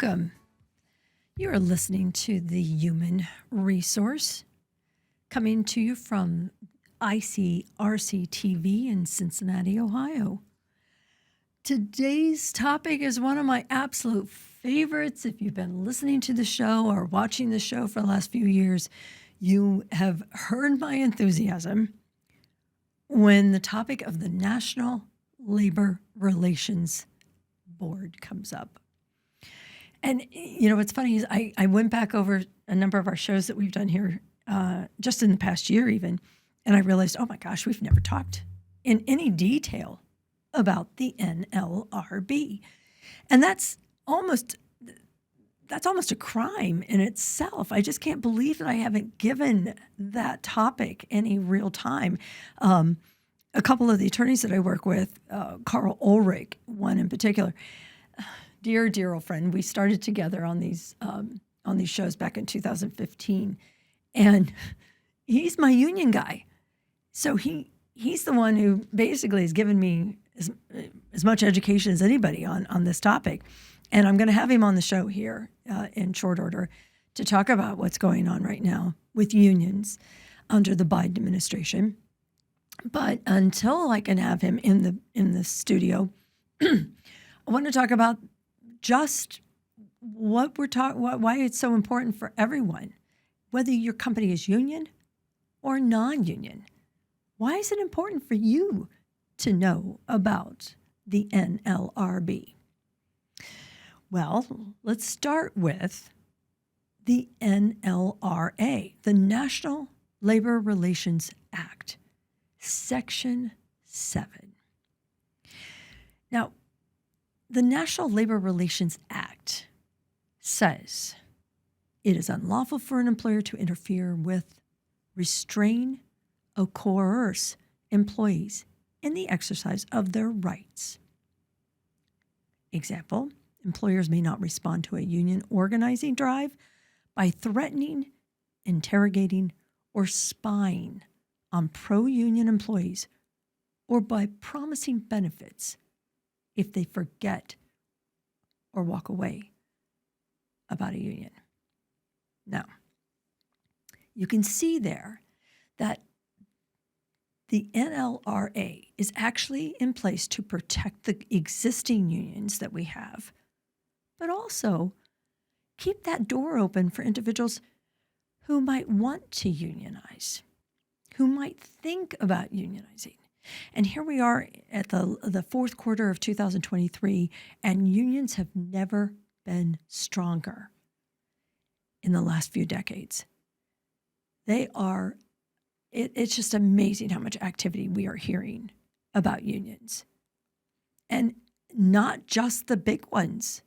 Welcome. You are listening to the Human Resource, coming to you from ICRC-TV in Cincinnati, Ohio. Today's topic is one of my absolute favorites. If you've been listening to the show or watching the show for the last few years, you have heard my enthusiasm when the topic of the National Labor Relations Board comes up. And, you know, what's funny is I went back over a number of our shows that we've done here just in the past year even, and I realized, oh my gosh, we've never talked in any detail about the NLRB. And that's almost a crime in itself. I just can't believe that I haven't given that topic any real time. A couple of the attorneys that I work with, Carl Ulrich, one in particular, dear old friend, we started together on these shows back in 2015, and he's my union guy. So he's the one who basically has given me as much education as anybody on this topic. And I'm going to have him on the show here in short order to talk about what's going on right now with unions under the Biden administration. But until I can have him in the studio, I want to talk about just what why it's so important for everyone, whether your company is union or non-union. Why is it important for you to know about the NLRB? Well, let's start with the NLRA, the National Labor Relations Act, Section 7. Now, the National Labor Relations Act says it is unlawful for an employer to interfere with, restrain, or coerce employees in the exercise of their rights. Example, employers may not respond to a union organizing drive by threatening, interrogating, or spying on pro-union employees or by promising benefits if they forget or walk away about a union. Now, you can see there that the NLRA is actually in place to protect the existing unions that we have, but also keep that door open for individuals who might want to unionize, who might think about unionizing. And here we are at the fourth quarter of 2023, and unions have never been stronger in the last few decades. It's just amazing how much activity we are hearing about unions. And not just the big ones.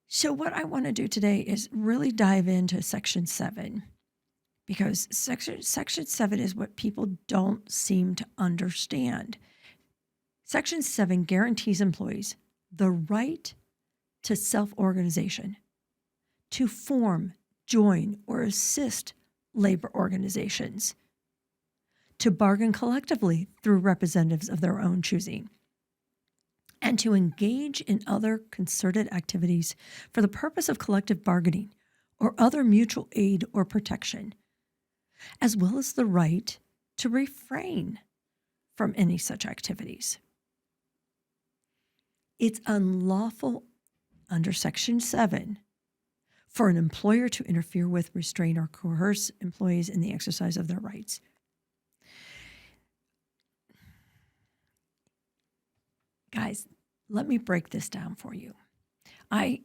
So what I want to do today is really dive into Section 7. Because Section 7 is what people don't seem to understand. Section 7 guarantees employees the right to self-organization, to form, join, or assist labor organizations, to bargain collectively through representatives of their own choosing, and to engage in other concerted activities for the purpose of collective bargaining or other mutual aid or protection, as well as the right to refrain from any such activities. It's unlawful under Section 7 for an employer to interfere with, restrain, or coerce employees in the exercise of their rights. Guys, let me break this down for you. I'm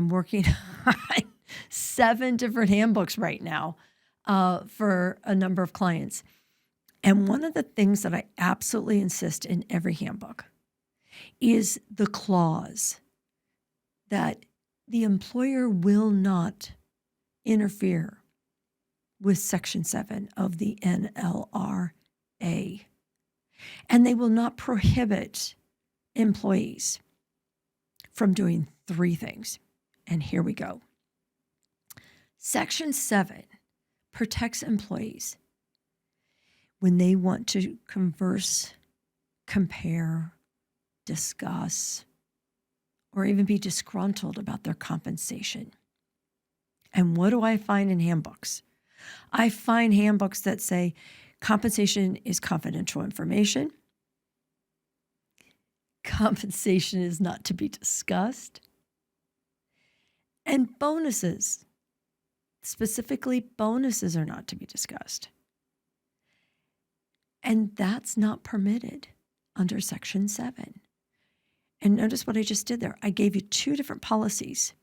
working on 7 different handbooks right now for a number of clients. And one of the things that I absolutely insist in every handbook is the clause that the employer will not interfere with Section 7 of the NLRA. And they will not prohibit employees from doing 3 things. And here we go. Section 7 protects employees when they want to converse, compare, discuss, or even be disgruntled about their compensation. And what do I find in handbooks? I find handbooks that say compensation is confidential information. Compensation is not to be discussed. And bonuses, specifically bonuses, are not to be discussed. And that's not permitted under Section 7. And notice what I just did there. I gave you two different policies.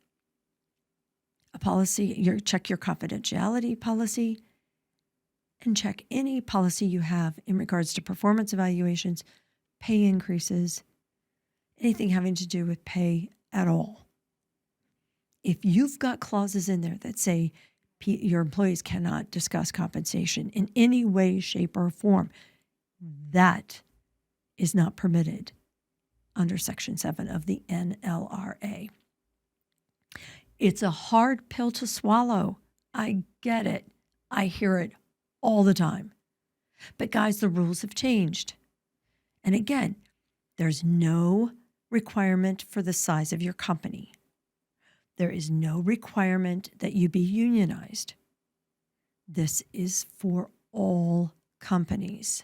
A policy, check your confidentiality policy, and check any policy you have in regards to performance evaluations, pay increases, anything having to do with pay at all. If you've got clauses in there that say your employees cannot discuss compensation in any way, shape, or form, that is not permitted under Section 7 of the NLRA. It's a hard pill to swallow. I get it. I hear it all the time. But guys, the rules have changed. And again, there's no requirement for the size of your company. There is no requirement that you be unionized. This is for all companies.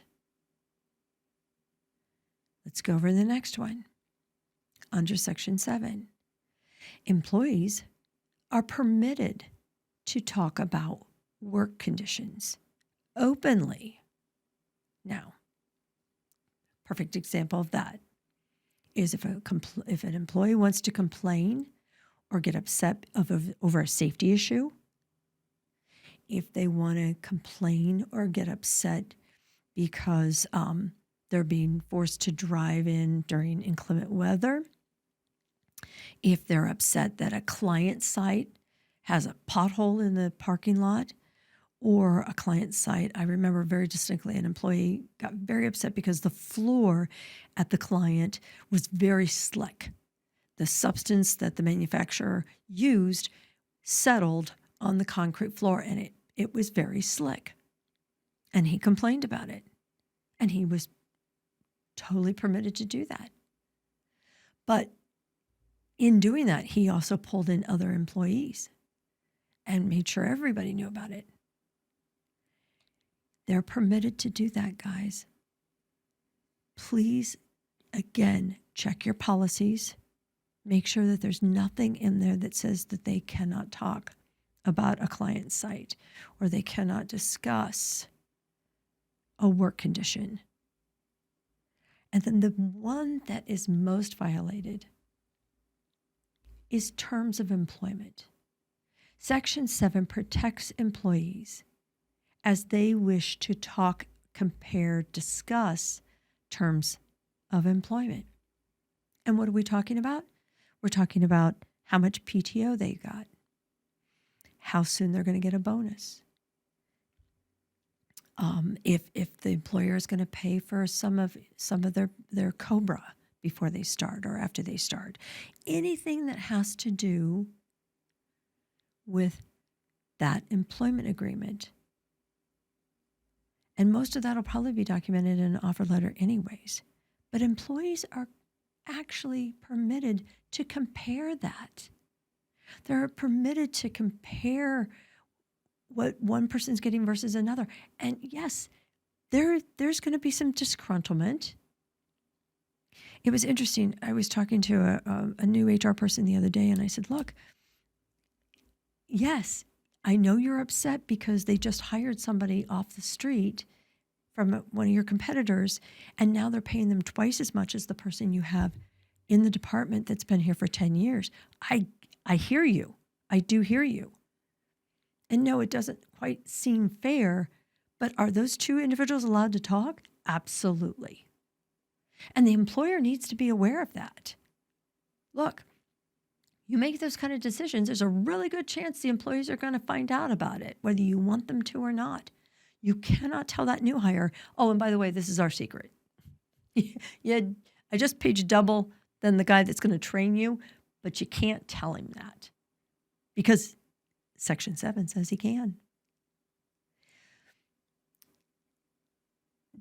Let's go over the next one. Under Section 7, employees are permitted to talk about work conditions openly. Now, perfect example of that is if an employee wants to complain or get upset over a safety issue, if they want to complain or get upset because they're being forced to drive in during inclement weather, if they're upset that a client site has a pothole in the parking lot, or a client site, I remember very distinctly an employee got very upset because the floor at the client was very slick. The substance that the manufacturer used settled on the concrete floor, and it was very slick. And he complained about it. And he was totally permitted to do that. But in doing that, he also pulled in other employees and made sure everybody knew about it. They're permitted to do that, guys. Please, again, check your policies. Make sure that there's nothing in there that says that they cannot talk about a client site or they cannot discuss a work condition. And then the one that is most violated is terms of employment. Section 7 protects employees as they wish to talk, compare, discuss terms of employment. And what are we talking about? We're talking about how much PTO they got, how soon they're going to get a bonus, if the employer is going to pay for some of their COBRA before they start or after they start, anything that has to do with that employment agreement. And most of that will probably be documented in an offer letter anyways. But employees are actually permitted to compare that. They're permitted to compare what one person's getting versus another. And yes, there's going to be some disgruntlement. It was interesting. I was talking to a new HR person the other day, and I said, look, yes, I know you're upset because they just hired somebody off the street from one of your competitors, and now they're paying them twice as much as the person you have in the department that's been here for 10 years. I hear you. I do hear you. And no, it doesn't quite seem fair, but are those two individuals allowed to talk? Absolutely. And the employer needs to be aware of that. Look, you make those kind of decisions, there's a really good chance the employees are going to find out about it, whether you want them to or not. You cannot tell that new hire, oh, and by the way, this is our secret. Yeah, I just paid you double than the guy that's going to train you, but you can't tell him that because Section 7 says he can.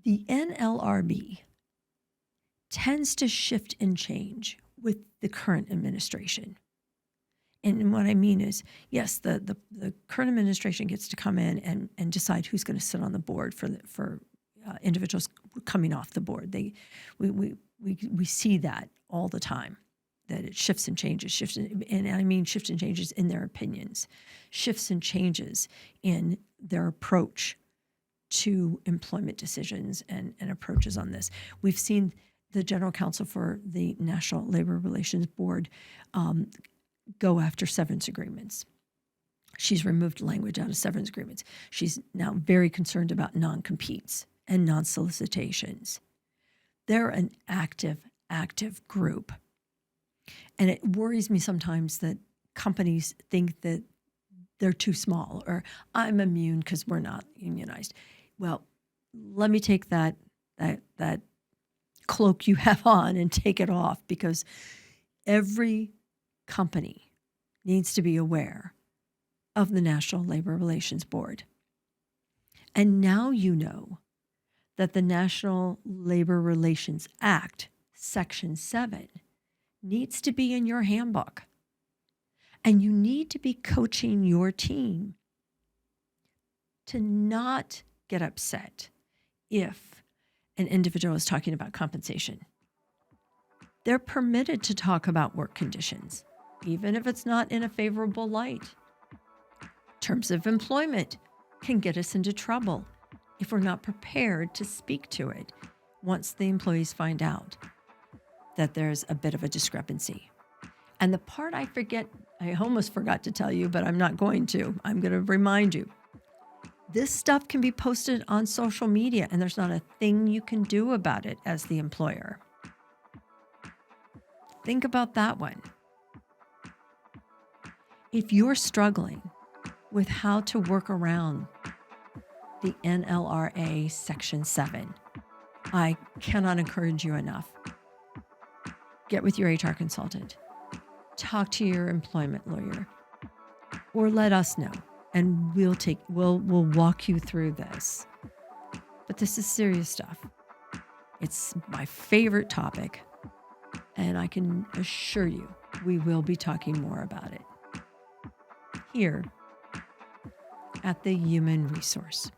The NLRB tends to shift and change with the current administration. And what I mean is, yes, the current administration gets to come in and decide who's going to sit on the board for individuals coming off the board. We see that all the time, that it shifts and changes, and I mean shifts and changes in their opinions, shifts and changes in their approach to employment decisions and approaches on this. We've seen the general counsel for the National Labor Relations Board go after severance agreements. She's removed language out of severance agreements. She's now very concerned about non-competes and non-solicitations. They're an active group. And it worries me sometimes that companies think that they're too small, or I'm immune because we're not unionized. Well, let me take that cloak you have on and take it off, because every company needs to be aware of the National Labor Relations Board. And now you know that the National Labor Relations Act, Section 7, needs to be in your handbook. And you need to be coaching your team to not get upset if an individual is talking about compensation. They're permitted to talk about work conditions, even if it's not in a favorable light. Terms of employment can get us into trouble if we're not prepared to speak to it once the employees find out that there's a bit of a discrepancy. And the part I almost forgot to tell you, but I'm not going to. I'm going to remind you. This stuff can be posted on social media, and there's not a thing you can do about it as the employer. Think about that one. If you're struggling with how to work around the NLRA Section 7, I cannot encourage you enough. Get with your HR consultant. Talk to your employment lawyer, or let us know, and we'll walk you through this. But this is serious stuff. It's my favorite topic, and I can assure you we will be talking more about it here at the Human Resource.